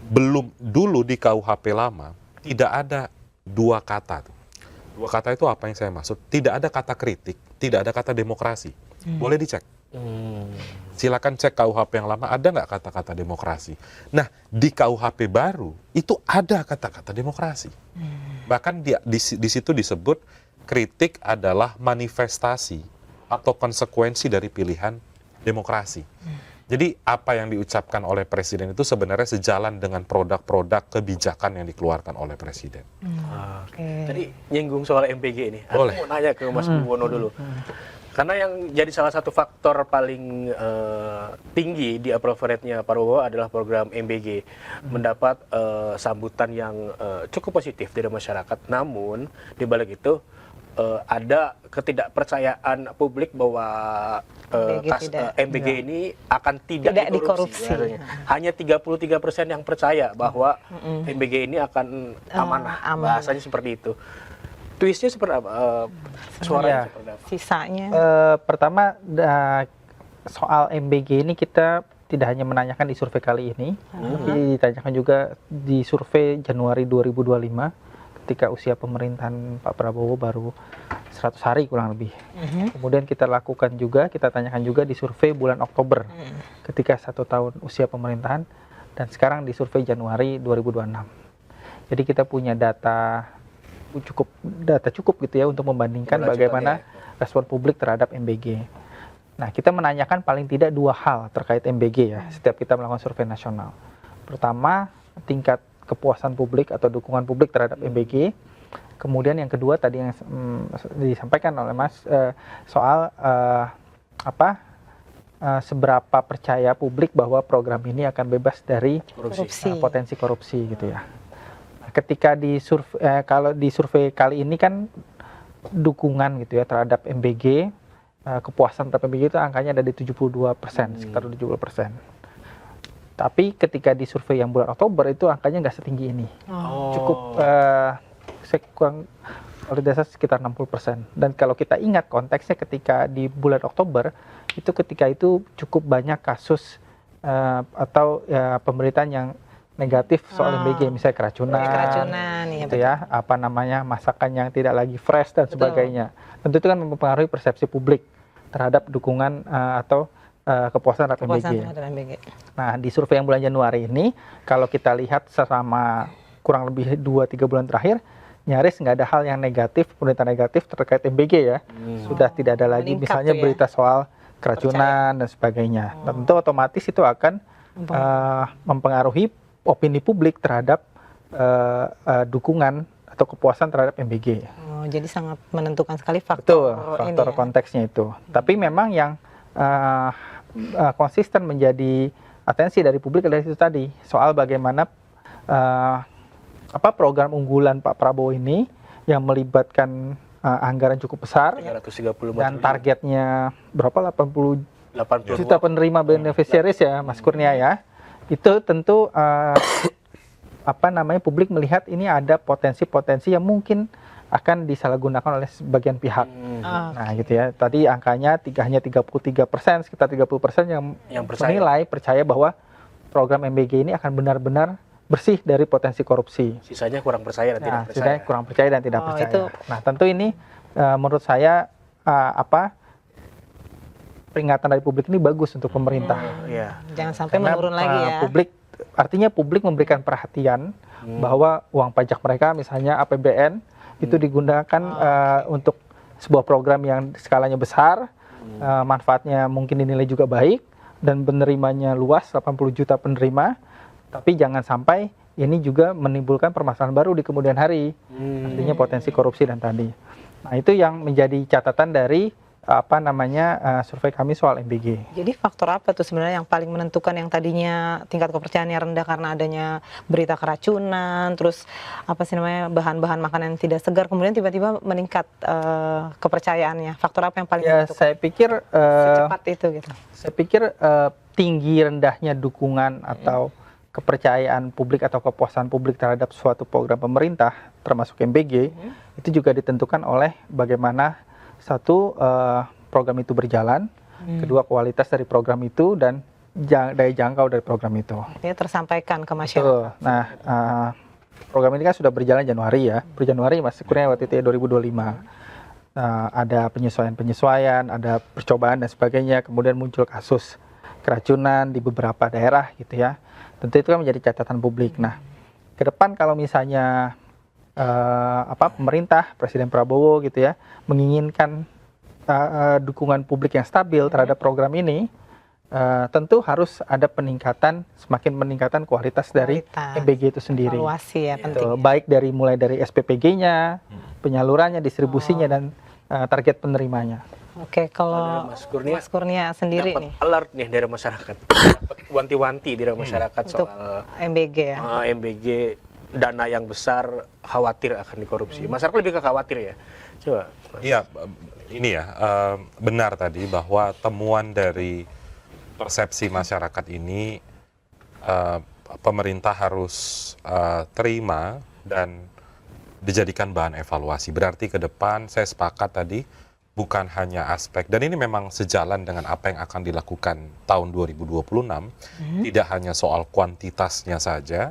belum dulu di KUHP lama tidak ada dua kata. Dua kata itu apa yang saya maksud? Tidak ada kata kritik, tidak ada kata demokrasi. Boleh dicek. Silakan cek KUHP yang lama, ada nggak kata-kata demokrasi. Nah, di KUHP baru itu ada kata-kata demokrasi. Bahkan di situ disebut kritik adalah manifestasi atau konsekuensi dari pilihan demokrasi. Jadi apa yang diucapkan oleh Presiden itu sebenarnya sejalan dengan produk-produk kebijakan yang dikeluarkan oleh Presiden. Tadi nyinggung soal MBG ini. Boleh. Aku mau nanya ke Mas Buwono dulu. Karena yang jadi salah satu faktor paling tinggi di approval rate-nya Prabowo adalah program MBG. Mendapat sambutan yang cukup positif dari masyarakat. Namun di balik itu ada ketidakpercayaan publik bahwa MBG ini akan tidak dikorupsi. Hanya 33% yang percaya bahwa MBG ini akan amanah. Bahasanya seperti itu. Twistnya seperti apa? Suaranya seperti apa? Sisanya. Pertama soal MBG ini kita tidak hanya menanyakan di survei kali ini, tapi ditanyakan juga di survei Januari 2025 ketika usia pemerintahan Pak Prabowo baru 100 hari kurang lebih. Kemudian kita lakukan juga, kita tanyakan juga di survei bulan Oktober ketika 1 tahun usia pemerintahan, dan sekarang di survei Januari 2026. Jadi kita punya data cukup gitu ya untuk membandingkan bagaimana respon publik terhadap MBG. Nah, kita menanyakan paling tidak 2 hal terkait MBG ya setiap kita melakukan survei nasional. Pertama, tingkat kepuasan publik atau dukungan publik terhadap MBG. Kemudian yang kedua tadi yang disampaikan oleh Mas soal seberapa percaya publik bahwa program ini akan bebas dari potensi korupsi gitu ya. Ketika kalau di survei kali ini kan dukungan gitu ya terhadap MBG, kepuasan terhadap MBG itu angkanya ada di 72%, sekitar 70%. Tapi ketika di survei yang bulan Oktober itu angkanya nggak setinggi ini. Cukup kalau desa sekitar 60%. Dan kalau kita ingat konteksnya ketika di bulan Oktober, itu ketika itu cukup banyak kasus atau pemberitaan yang negatif soal MBG, misalnya keracunan gitu ya, masakan yang tidak lagi fresh dan sebagainya. Tentu itu kan mempengaruhi persepsi publik terhadap dukungan atau kepuasan terhadap MBG. Nah, di survei yang bulan Januari ini, kalau kita lihat selama kurang lebih 2-3 bulan terakhir, nyaris nggak ada hal yang negatif, berita negatif terkait MBG ya. Sudah tidak ada lagi misalnya berita soal keracunan dan sebagainya. Tentu otomatis itu akan mempengaruhi opini publik terhadap dukungan atau kepuasan terhadap MBG. Jadi sangat menentukan sekali faktor faktor konteksnya itu. Tapi memang yang konsisten menjadi atensi dari publik adalah itu tadi, soal bagaimana program unggulan Pak Prabowo ini yang melibatkan anggaran cukup besar 335 dan targetnya berapa, 80 juta penerima beneficiaries ya Mas Kurnia ya. Itu tentu publik melihat ini ada potensi-potensi yang mungkin akan disalahgunakan oleh sebagian pihak. Nah gitu ya, tadi angkanya hanya 33%, sekitar 30% yang menilai, percaya bahwa program MBG ini akan benar-benar bersih dari potensi korupsi. Sisanya kurang percaya dan tidak percaya. Sisanya kurang percaya dan tidak percaya. Nah tentu ini menurut saya peringatan dari publik ini bagus untuk pemerintah. Jangan sampai menurun lagi ya. Publik memberikan perhatian bahwa uang pajak mereka misalnya APBN itu digunakan untuk sebuah program yang skalanya besar, manfaatnya mungkin dinilai juga baik dan penerimanya luas, 80 juta penerima, tapi jangan sampai ini juga menimbulkan permasalahan baru di kemudian hari, artinya potensi korupsi dan tadi. Nah itu yang menjadi catatan dari survei kami soal MBG. Jadi faktor apa tuh sebenarnya yang paling menentukan yang tadinya tingkat kepercayaannya rendah karena adanya berita keracunan, terus bahan-bahan makanan yang tidak segar, kemudian tiba-tiba meningkat kepercayaannya. Faktor apa yang paling Ya menentukan? saya pikir Secepat itu gitu. Saya pikir tinggi rendahnya dukungan atau kepercayaan publik atau kepuasan publik terhadap suatu program pemerintah, termasuk MBG, itu juga ditentukan oleh bagaimana satu program itu berjalan, kedua kualitas dari program itu dan daya jangkau dari program itu. Artinya tersampaikan ke masyarakat. Betul. Nah, program ini kan sudah berjalan Januari ya. Per Januari Mas Kurnia waktu itu ya 2025. Ada penyesuaian, ada percobaan dan sebagainya. Kemudian muncul kasus keracunan di beberapa daerah gitu ya. Tentu itu kan menjadi catatan publik. Nah, ke depan kalau misalnya pemerintah Presiden Prabowo gitu ya menginginkan dukungan publik yang stabil terhadap program ini, tentu harus ada semakin meningkatan kualitas dari MBG itu sendiri. Evaluasi ya penting. Baik mulai dari SPPG-nya, penyalurannya, distribusinya dan target penerimanya. Oke, kalau Mas Kurnia, Mas Kurnia sendiri dapat nih alert nih dari masyarakat, dapat wanti-wanti dari masyarakat untuk soal MBG ya. MBG, dana yang besar khawatir akan dikorupsi. Masyarakat lebih ke khawatir ya. Coba. Mas. Iya, ini ya benar tadi bahwa temuan dari persepsi masyarakat ini pemerintah harus terima dan dijadikan bahan evaluasi. Berarti ke depan saya sepakat tadi bukan hanya aspek, dan ini memang sejalan dengan apa yang akan dilakukan tahun 2026, tidak hanya soal kuantitasnya saja,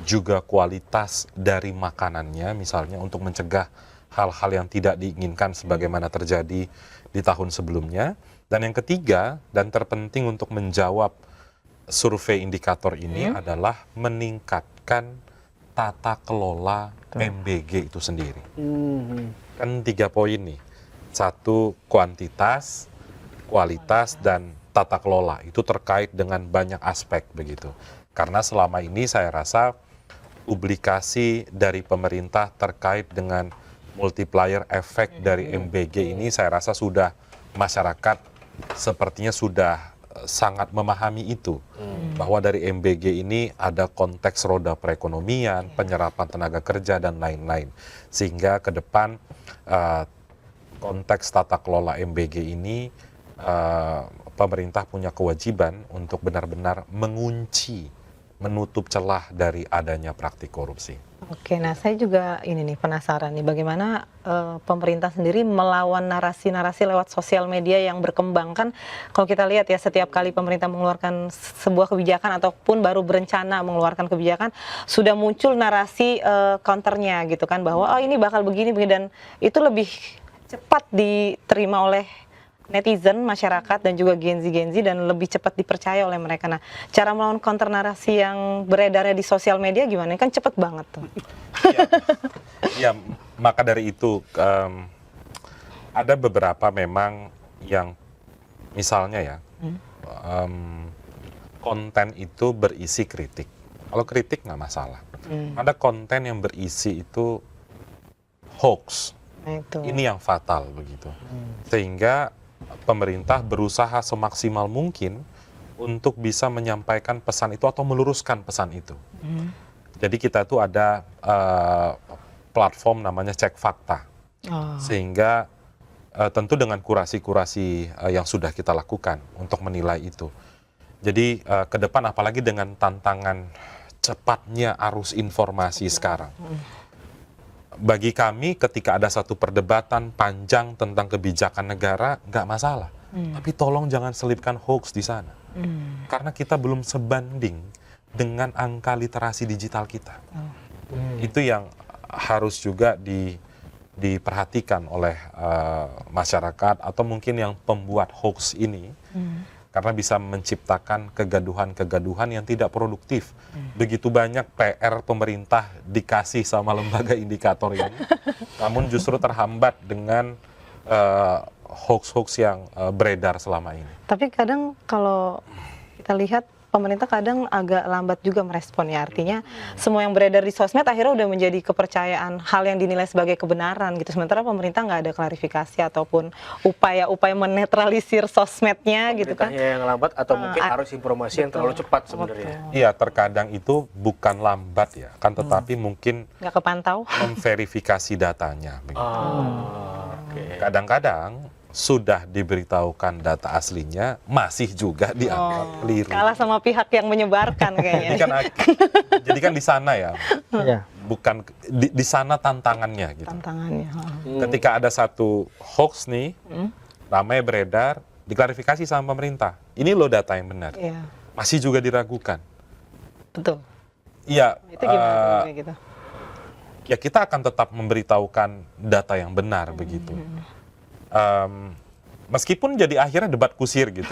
juga kualitas dari makanannya, misalnya untuk mencegah hal-hal yang tidak diinginkan sebagaimana terjadi di tahun sebelumnya. Dan yang ketiga, dan terpenting untuk menjawab survei indikator ini adalah meningkatkan tata kelola MBG itu sendiri. Kan 3 poin nih. 1, kuantitas, kualitas, dan tata kelola. Itu terkait dengan banyak aspek begitu. Karena selama ini saya rasa publikasi dari pemerintah terkait dengan multiplier efek dari MBG ini saya rasa sudah masyarakat sepertinya sudah sangat memahami itu, bahwa dari MBG ini ada konteks roda perekonomian, penyerapan tenaga kerja dan lain-lain, sehingga ke depan konteks tata kelola MBG ini pemerintah punya kewajiban untuk benar-benar menutup celah dari adanya praktik korupsi. Oke, nah saya juga penasaran nih bagaimana pemerintah sendiri melawan narasi-narasi lewat sosial media yang berkembang. Kan kalau kita lihat ya, setiap kali pemerintah mengeluarkan sebuah kebijakan ataupun baru berencana mengeluarkan kebijakan, sudah muncul narasi counternya gitu kan, bahwa ini bakal begini, dan itu lebih cepat diterima oleh netizen, masyarakat, dan juga Gen Z, dan lebih cepat dipercaya oleh mereka. Nah, cara melawan counter narasi yang beredarnya di sosial media gimana? Kan cepet banget tuh. Ya, maka dari itu ada beberapa memang yang misalnya ya, konten itu berisi kritik. Kalau kritik nggak masalah. Ada konten yang berisi itu hoax. Nah, itu. Ini yang fatal begitu. Sehingga pemerintah berusaha semaksimal mungkin untuk bisa menyampaikan pesan itu atau meluruskan pesan itu. Jadi kita tuh ada platform namanya Cek Fakta, sehingga tentu dengan kurasi-kurasi yang sudah kita lakukan untuk menilai itu. Jadi ke depan apalagi dengan tantangan cepatnya arus informasi sekarang. Bagi kami ketika ada satu perdebatan panjang tentang kebijakan negara, nggak masalah. Tapi tolong jangan selipkan hoax di sana. Karena kita belum sebanding dengan angka literasi digital kita. Itu yang harus juga diperhatikan oleh masyarakat atau mungkin yang pembuat hoax ini. Karena bisa menciptakan kegaduhan-kegaduhan yang tidak produktif. Begitu banyak PR pemerintah dikasih sama lembaga indikator ini, namun justru terhambat dengan hoax-hoax yang beredar selama ini. Tapi kadang kalau kita lihat pemerintah kadang agak lambat juga merespon ya. Artinya semua yang beredar di sosmed akhirnya udah menjadi kepercayaan hal yang dinilai sebagai kebenaran gitu. Sementara pemerintah nggak ada klarifikasi ataupun upaya-upaya menetralisir sosmednya gitu kan. Pemerintahnya yang lambat atau mungkin arus informasi yang terlalu cepat sebenarnya. Iya, terkadang itu bukan lambat ya, kan tetapi mungkin Nggak kepantau. memverifikasi datanya. begitu. Oke. Kadang-kadang sudah diberitahukan data aslinya, masih juga dianggap keliru. Kalah sama pihak yang menyebarkan kayaknya. Jadi kan di sana ya, Ya. bukan di sana tantangannya gitu. Tantangannya. Ketika ada satu hoax nih, ramai beredar, diklarifikasi sama pemerintah. Ini loh data yang benar. Iya, Masih juga diragukan. betul. Iya, Itu gimana kayak gitu? ya kita akan tetap memberitahukan data yang benar begitu. Meskipun jadi akhirnya debat kusir gitu.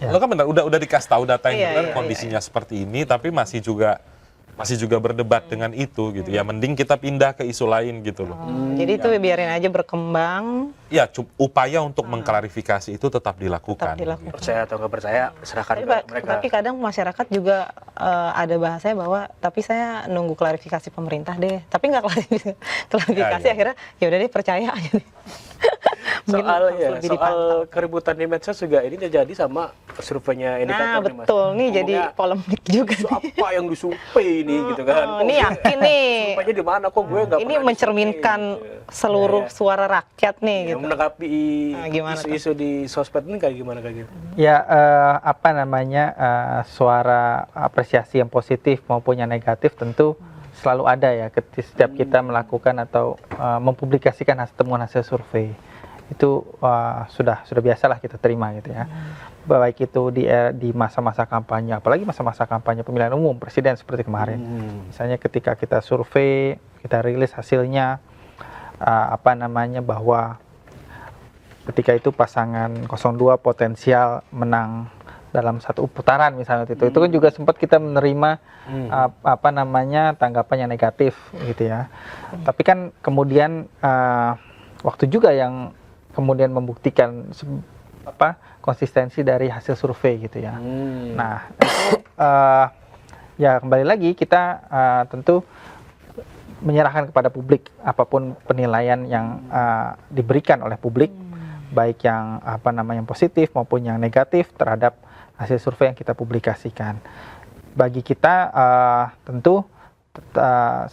Lo kan benar, udah dikasih tahu data yang Iya, benar, iya, kondisinya seperti ini, tapi masih juga berdebat dengan itu gitu. Ya mending kita pindah ke isu lain gitu loh. Jadi itu biarin aja berkembang. Ya upaya untuk mengklarifikasi itu tetap dilakukan. Tetap dilakukan. Percaya atau nggak percaya, serahkan Tapi, ke mereka. tapi kadang masyarakat juga ada bahasanya bahwa tapi saya nunggu klarifikasi pemerintah deh. Tapi nggak klarifikasi Ya. akhirnya ya udah deh percaya aja deh. Mungkin Soal harus ya, lebih soal dipantau. keributan di medsos juga ini terjadi sama surveinya Nah indikator nih, Mas. betul nih jadi Ngomongnya, polemik juga. "Isu nih. apa yang disurvei ini gitu kan? Oh, ini yakin nih. Surveinya di mana kok gue nggak Ini pernah mencerminkan disurvei?" seluruh suara rakyat nih Ya, gitu. menanggapi Nah, gimana tuh? isu-isu di sosmed ini kayak gimana kayak gitu? Ya, apa namanya, suara apresiasi yang positif maupun yang negatif tentu selalu ada ya setiap kita melakukan atau mempublikasikan temuan hasil survei. Itu sudah biasalah kita terima gitu ya. Baik itu di masa-masa kampanye, apalagi masa-masa kampanye pemilihan umum presiden seperti kemarin. Misalnya ketika kita survei, kita rilis hasilnya, apa namanya, bahwa ketika itu pasangan 02 potensial menang dalam satu putaran misalnya itu kan juga sempat kita menerima apa namanya tanggapan yang negatif gitu ya. Tapi kan kemudian waktu juga yang kemudian membuktikan konsistensi dari hasil survei gitu ya. Nah itu ya kembali lagi kita tentu menyerahkan kepada publik apapun penilaian yang diberikan oleh publik, baik yang yang positif maupun yang negatif terhadap hasil survei yang kita publikasikan. Bagi kita tentu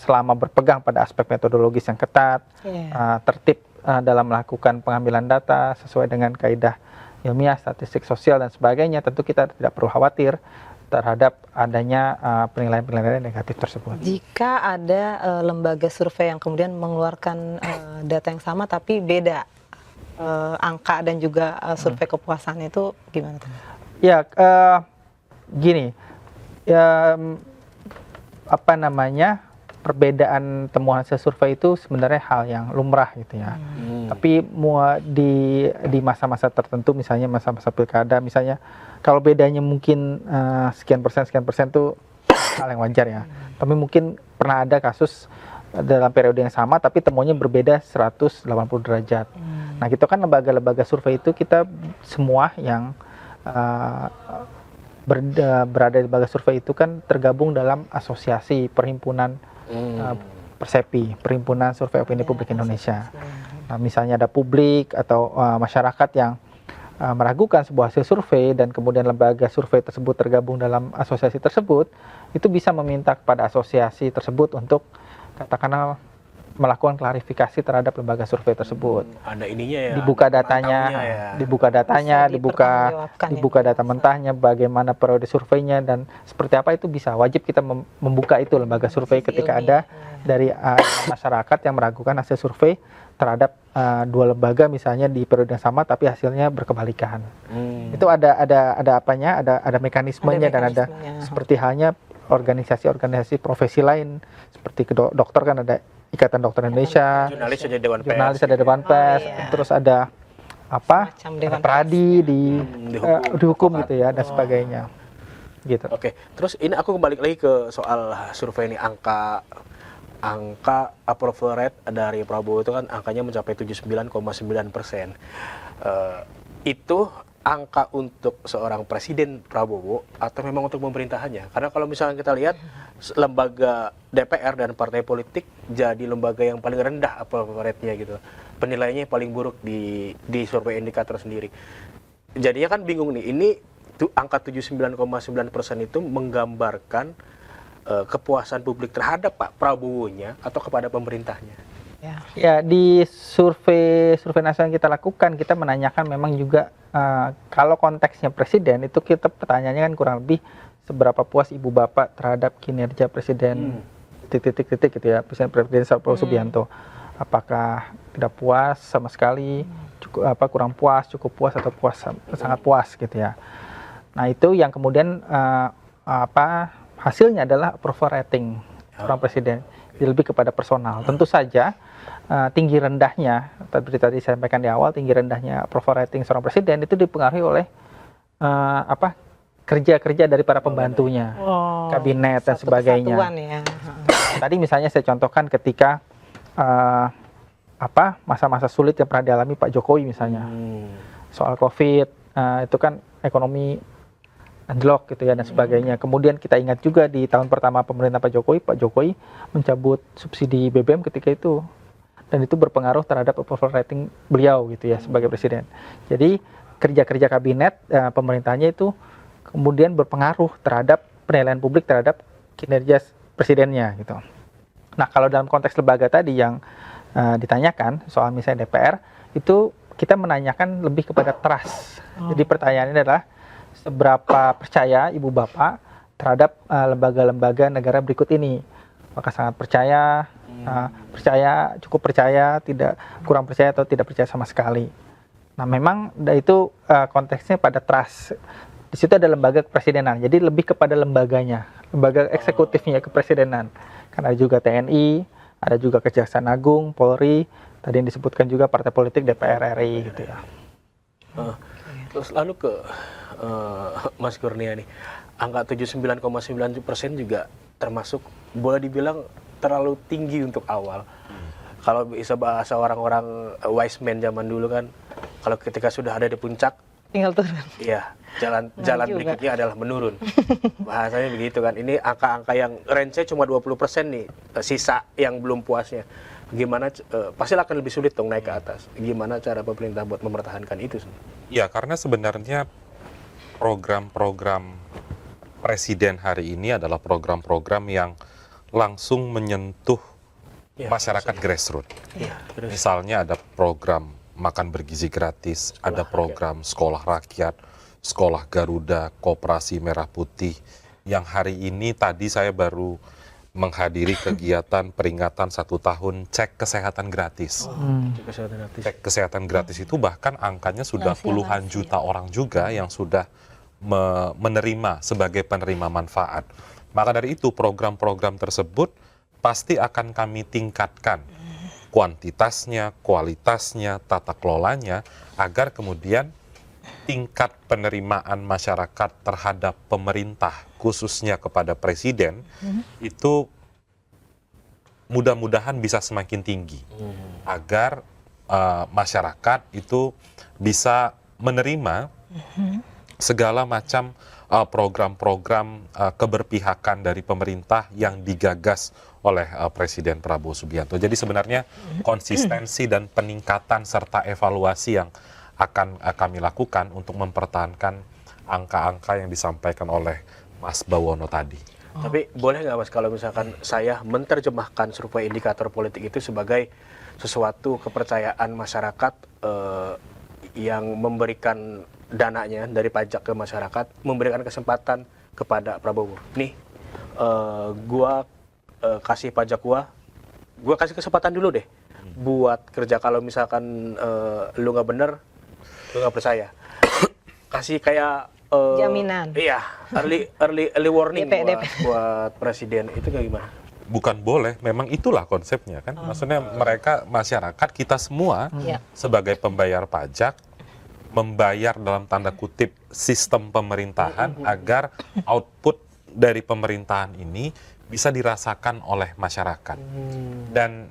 selama berpegang pada aspek metodologis yang ketat, tertib dalam melakukan pengambilan data sesuai dengan kaidah ilmiah, statistik sosial dan sebagainya, tentu kita tidak perlu khawatir terhadap adanya penilaian-penilaian negatif tersebut. Jika ada lembaga survei yang kemudian mengeluarkan data yang sama tapi beda angka dan juga survei kepuasan itu gimana tuh? Ya, gini, ya, apa namanya, perbedaan temuan hasil survei itu sebenarnya hal yang lumrah gitu ya. Tapi di masa-masa tertentu, misalnya masa-masa pilkada, misalnya kalau bedanya mungkin sekian persen itu hal yang wajar ya. Tapi mungkin pernah ada kasus dalam periode yang sama tapi temuannya berbeda 180 derajat. Nah, gitu kan lembaga-lembaga survei itu kita semua yang berada di lembaga survei itu kan tergabung dalam asosiasi perhimpunan Persepi, Perhimpunan Survei Opini Publik Indonesia. Nah, misalnya ada publik atau masyarakat yang meragukan sebuah hasil survei dan kemudian lembaga survei tersebut tergabung dalam asosiasi tersebut, itu bisa meminta kepada asosiasi tersebut untuk katakanlah melakukan klarifikasi terhadap lembaga survei tersebut. Ada ininya ya. Dibuka datanya, dibuka data mentahnya, bagaimana periode surveinya dan seperti apa itu bisa. Wajib kita membuka itu lembaga survei ketika ada dari masyarakat yang meragukan hasil survei terhadap dua lembaga misalnya di periode yang sama tapi hasilnya berkebalikan. Itu ada apanya, ada mekanismenya dan ada seperti halnya organisasi-organisasi profesi lain seperti dokter kan ada Ikatan Dokter Indonesia, Jurnalis ada Dewan Pers. jurnalis ada Dewan Pers, terus ada ada Pradi di hukum gitu ya dan sebagainya. Gitu. Oke, terus ini aku kembali lagi ke soal survei ini, angka approval rate dari Prabowo itu kan angkanya mencapai 79,9%. Itu angka untuk seorang Presiden Prabowo atau memang untuk pemerintahannya? Karena kalau misalnya kita lihat lembaga DPR dan partai politik jadi lembaga yang paling rendah approval rate-nya gitu. Penilaiannya yang paling buruk di survei indikator sendiri. Jadinya kan bingung nih, ini angka 79,9% itu menggambarkan kepuasan publik terhadap Pak Prabowo-nya atau kepada pemerintahnya. Ya, di survei nasional yang kita lakukan, kita menanyakan memang juga kalau konteksnya presiden itu kita pertanyaannya kan kurang lebih seberapa puas ibu bapak terhadap kinerja presiden titik-titik gitu ya, presiden Prabowo Subianto. Apakah tidak puas sama sekali, kurang puas, cukup puas atau puas sangat puas gitu ya. Nah, itu yang kemudian hasilnya adalah approval rating seorang presiden. Lebih kepada personal. Tentu saja tinggi rendahnya, tadi saya sampaikan di awal, tinggi rendahnya approval rating seorang presiden itu dipengaruhi oleh kerja-kerja dari para pembantunya, kabinet dan sebagainya. Ya. Tadi misalnya saya contohkan ketika masa-masa sulit yang pernah dialami Pak Jokowi misalnya, soal COVID, itu kan ekonomi anjlok gitu ya dan sebagainya. Kemudian kita ingat juga di tahun pertama pemerintah Pak Jokowi mencabut subsidi BBM ketika itu, dan itu berpengaruh terhadap approval rating beliau gitu ya sebagai presiden. Jadi kerja-kerja kabinet pemerintahnya itu kemudian berpengaruh terhadap penilaian publik terhadap kinerja presidennya gitu. Nah, kalau dalam konteks lembaga tadi yang ditanyakan soal misalnya DPR, itu kita menanyakan lebih kepada trust. Jadi pertanyaannya adalah seberapa percaya ibu bapak terhadap lembaga-lembaga negara berikut ini. Apakah sangat percaya, cukup percaya, tidak kurang percaya atau tidak percaya sama sekali. Nah, memang itu konteksnya pada trust. Di situ ada lembaga kepresidenan. Jadi lebih kepada lembaganya, lembaga eksekutifnya kepresidenan. Karena ada juga TNI, ada juga Kejaksaan Agung, Polri, tadi yang disebutkan juga partai politik DPR RI gitu ya. Terus lalu ke Mas Kurnia nih, angka 79,9% juga termasuk boleh dibilang terlalu tinggi untuk awal. Kalau bisa bahasa orang-orang wise man zaman dulu kan, kalau ketika sudah ada di puncak, Tinggal turun. iya, jalan berikutnya adalah menurun. Bahasanya begitu kan. Ini angka-angka yang range-nya cuma 20% nih, sisa yang belum puasnya. Gimana, pasti akan lebih sulit dong naik ke atas. Gimana cara pemerintah buat mempertahankan itu? Ya, karena sebenarnya program-program presiden hari ini adalah program-program yang langsung menyentuh masyarakat grassroots. Misalnya ada program makan bergizi gratis, ada program sekolah rakyat, sekolah Garuda, Koperasi Merah Putih, yang hari ini tadi saya baru menghadiri kegiatan peringatan 1 tahun cek kesehatan gratis. Cek kesehatan gratis itu bahkan angkanya sudah puluhan juta orang juga yang sudah menerima sebagai penerima manfaat. Maka dari itu program-program tersebut pasti akan kami tingkatkan kuantitasnya, kualitasnya, tata kelolanya, agar kemudian tingkat penerimaan masyarakat terhadap pemerintah, khususnya kepada presiden, itu mudah-mudahan bisa semakin tinggi, agar masyarakat itu bisa menerima segala macam program-program keberpihakan dari pemerintah yang digagas oleh Presiden Prabowo Subianto. Jadi sebenarnya konsistensi dan peningkatan serta evaluasi yang akan kami lakukan untuk mempertahankan angka-angka yang disampaikan oleh Mas Bawono tadi. Tapi boleh nggak Mas kalau misalkan saya menerjemahkan survei indikator politik itu sebagai sesuatu kepercayaan masyarakat yang memberikan dananya dari pajak ke masyarakat, memberikan kesempatan kepada Prabowo. Nih, gua kasih pajak gua kasih kesempatan dulu deh buat kerja. Kalau misalkan lu nggak bener, lu nggak percaya, kasih kayak jaminan. Iya, early warning buat presiden. Itu kayak gimana? Bukan boleh, memang itulah konsepnya kan. Maksudnya mereka, masyarakat, kita semua sebagai pembayar pajak, membayar dalam tanda kutip sistem pemerintahan agar output dari pemerintahan ini bisa dirasakan oleh masyarakat. Dan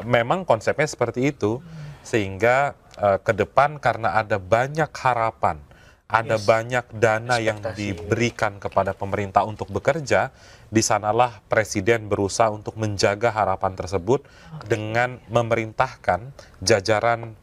memang konsepnya seperti itu, sehingga ke depan karena ada banyak harapan, ada banyak dana yang diberikan kepada pemerintah untuk bekerja, di sanalah Presiden berusaha untuk menjaga harapan tersebut dengan memerintahkan jajaran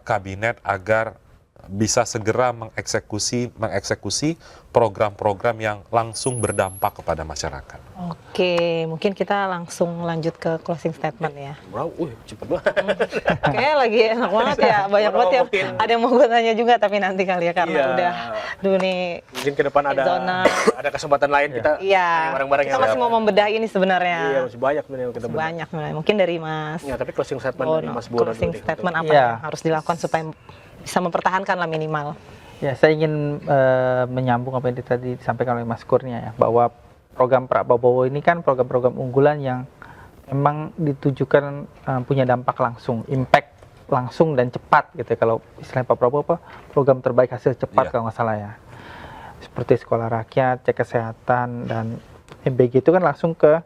kabinet agar bisa segera mengeksekusi program-program yang langsung berdampak kepada masyarakat. Oke, mungkin kita langsung lanjut ke closing statement ya. Wow, cepet banget. Kayaknya lagi enak banget ya, banyak banget ya. Ada yang mau gue tanya juga, tapi nanti kali ya karena Iya. udah dulu nih. Mungkin ke depan ada kesempatan lain kita Iya, bareng-bareng kita masih mau membedah ini sebenarnya. Iya, masih banyak sebenarnya yang kita Masih bedah. banyak sebenarnya. Mungkin dari Mas Ya, tapi closing statement dari Bono. Mas Bono Closing dulu deh. statement apa Iya. yang harus dilakukan supaya bisa mempertahankan lah minimal. Ya, saya ingin menyambung apa yang tadi disampaikan oleh Mas Kurnia ya, bahwa program Prabowo ini kan program-program unggulan yang memang ditujukan punya dampak langsung, impact langsung dan cepat gitu ya. Kalau istilah Pak Prabowo apa, program terbaik hasil cepat Iya. kalau nggak salah ya. Seperti sekolah rakyat, cek kesehatan, dan MBG itu kan langsung ke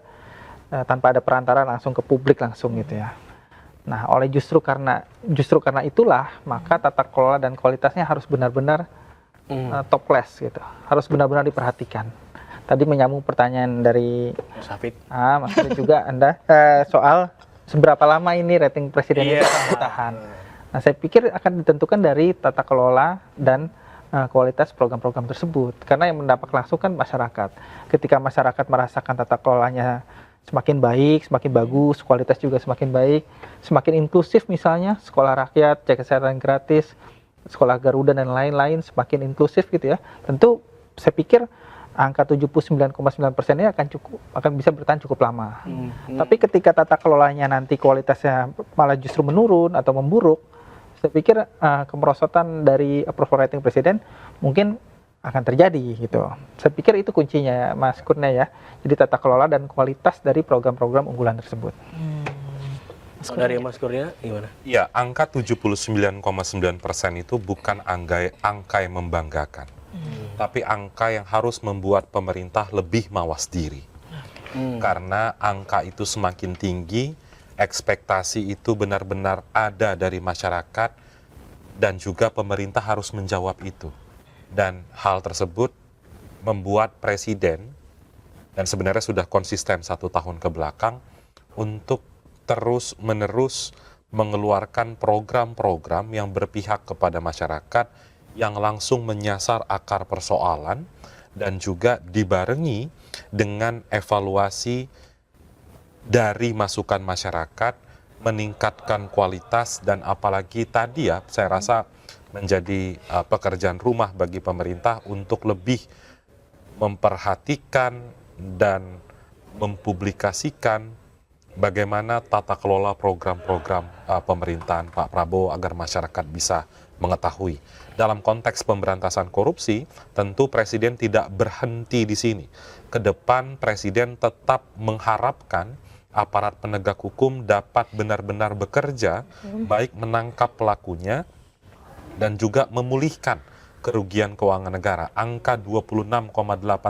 tanpa ada perantara, langsung ke publik langsung gitu ya. Nah, justru karena itulah maka tata kelola dan kualitasnya harus benar-benar top class gitu. Harus benar-benar diperhatikan. Tadi menyambung pertanyaan dari Mas Hafid. Mas Hafid juga Anda soal seberapa lama ini rating presiden itu Iya. akan bertahan. Nah, saya pikir akan ditentukan dari tata kelola dan kualitas program-program tersebut. Karena yang mendampak langsung kan masyarakat. Ketika masyarakat merasakan tata kelolanya semakin baik, semakin bagus, kualitas juga semakin baik, semakin inklusif misalnya, sekolah rakyat, cek kesehatan gratis, sekolah Garuda dan lain-lain semakin inklusif gitu ya. Tentu saya pikir angka 79,9% ini akan bisa bertahan cukup lama. Tapi ketika tata kelolanya nanti kualitasnya malah justru menurun atau memburuk, saya pikir kemerosotan dari approval rating presiden mungkin akan terjadi gitu. Saya pikir itu kuncinya Mas Kurnia ya. Jadi tata kelola dan kualitas dari program-program unggulan tersebut. Kalau dari Mas Kurnia gimana? Iya, angka 79,9% itu bukan angka yang membanggakan. Tapi angka yang harus membuat pemerintah lebih mawas diri. Karena angka itu semakin tinggi, ekspektasi itu benar-benar ada dari masyarakat, dan juga pemerintah harus menjawab itu. Dan hal tersebut membuat presiden, dan sebenarnya sudah konsisten 1 tahun ke belakang, untuk terus-menerus mengeluarkan program-program yang berpihak kepada masyarakat, yang langsung menyasar akar persoalan, dan juga dibarengi dengan evaluasi dari masukan masyarakat, meningkatkan kualitas, dan apalagi tadi ya, saya rasa menjadi pekerjaan rumah bagi pemerintah untuk lebih memperhatikan dan mempublikasikan bagaimana tata kelola program-program pemerintahan Pak Prabowo agar masyarakat bisa mengetahui. Dalam konteks pemberantasan korupsi, tentu Presiden tidak berhenti di sini. Ke depan Presiden tetap mengharapkan aparat penegak hukum dapat benar-benar bekerja, baik menangkap pelakunya dan juga memulihkan kerugian keuangan negara. Angka 26,8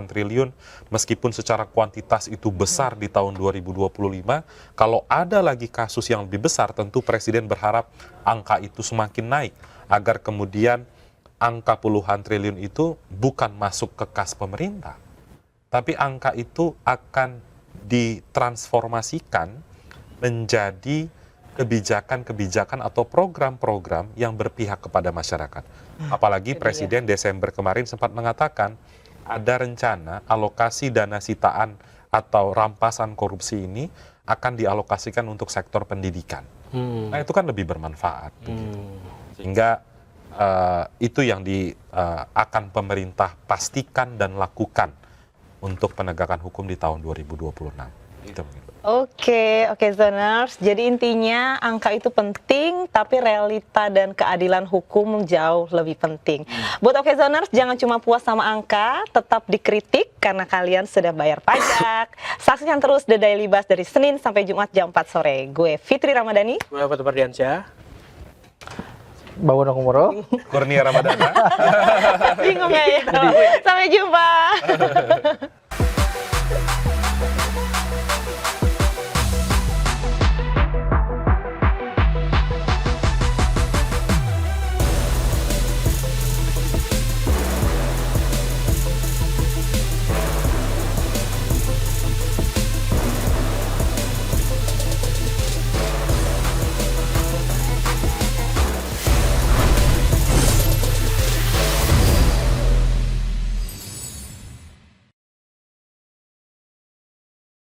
triliun, meskipun secara kuantitas itu besar di tahun 2025, kalau ada lagi kasus yang lebih besar, tentu Presiden berharap angka itu semakin naik, agar kemudian angka puluhan triliun itu bukan masuk ke kas pemerintah, tapi angka itu akan ditransformasikan menjadi kebijakan-kebijakan atau program-program yang berpihak kepada masyarakat. Apalagi Presiden Desember kemarin sempat mengatakan ada rencana alokasi dana sitaan atau rampasan korupsi ini akan dialokasikan untuk sektor pendidikan. Nah, itu kan lebih bermanfaat. Sehingga itu yang akan pemerintah pastikan dan lakukan untuk penegakan hukum di tahun 2026. Itu mungkin. Oke, Zoners. Jadi intinya angka itu penting, tapi realita dan keadilan hukum jauh lebih penting. Buat Zoners, jangan cuma puas sama angka, tetap dikritik karena kalian sudah bayar pajak. Saksikan terus The Daily Buzz dari Senin sampai Jumat jam 4 sore. Gue Fitri Ramadhani. Gue Fatur Mardiansyah. Bawono Kumoro. Kurnia Ramadana. Bingung nggak ya? Sampai jumpa.